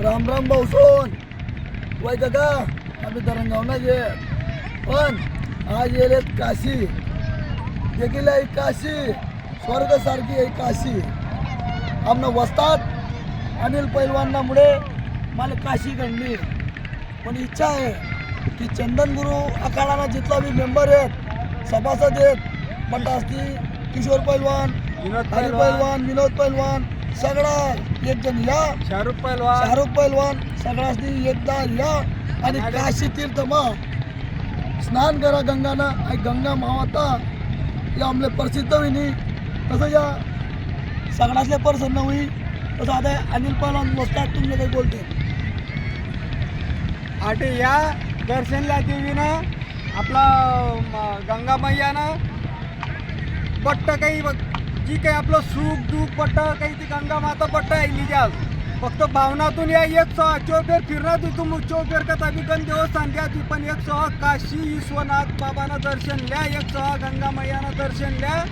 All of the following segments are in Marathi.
राम राम भाऊसोन वय काका आम्ही धरणगाव ना ये पण आज येलेत काशी देखील आहे काशी स्वर्ग सारखी आहे काशी आमना वस्तात अनिल पैलवानामुळे मला काशी घडली पण इच्छा आहे की चंदन गुरु आखाडाना जितला भी मेंबर आहेत सभासद आहेत पण असती किशोर पैलवान हरी पैलवान विनोद पैलवान सगळा एक जण या शाहरुख पैलवान सगळ्यांनी एकदा या आणि काशी तीर्थ स्नान करा गंगाना आणि गंगा मावता या आमले प्रसिद्ध होईनी तसं या सगळ्यातले प्रसन्न होई तसं आता अनिल पैलवान बसतात तुम्ही काही बोलते आटे या दर्शनला देवीनं आपला गंगा मैयानं पट्ट काही जी काही आपलं सुख दुःख पट्ट काही ती गंगा माता पट्ट आहे निजाल फक्त भावनातून या 108 फेर फिरणार ती तुम 8 फेर का तभी गण देवस्थान द्या ती पण 108 काशी विश्वनाथ बाबानं दर्शन ल्या 108 गंगा मैयानं दर्शन ल्या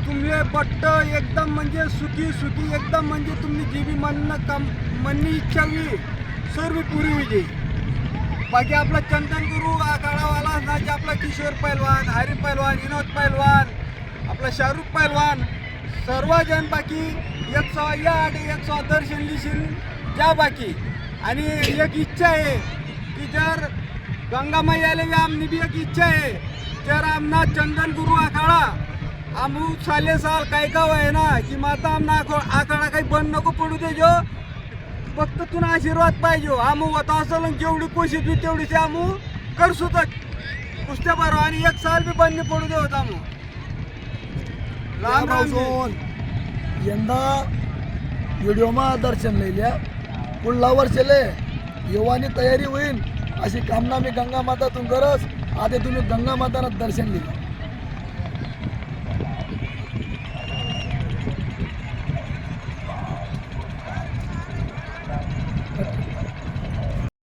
तुम्ही पट्ट एकदम म्हणजे सुखी एकदम म्हणजे तुम्ही जी बी मननी इच्छा होई सर्व पुरी होई बाकी आपला चंदन गुरु आखाडावाला ना आपला किशोर पैलवान हरी पैलवान विनोद पैलवान आपला शाहरुख पैलवान सर्वजण बाकी 108 या आणि 108 दर्शन लिशीन ज्या बाकी आणि एक इच्छा आहे की जर गंगा मैयाला भी आमनी भी एक इच्छा आहे जर आमना चंदन गुरु आखाडा आमू साले साल काय गाव आहे ना की माता आमना आखाडा काही बंद नको पडू दे जो फक्त तुला आशीर्वाद पाहिजे आमू होता असेल जेवढी कोशिश बी तेवढीच आमू करसू तर कुस्त्या बरं आणि 1 साल बी बंद पडू दे होता आमू भाऊसोन यंदा व्हिडिओमा दर्शन लिहिल्या पुढला वर्षले युवानी तयारी होईल अशी कामना मी गंगा मातातून करस आता तुम्ही गंगा माताना दर्शन लिहिलं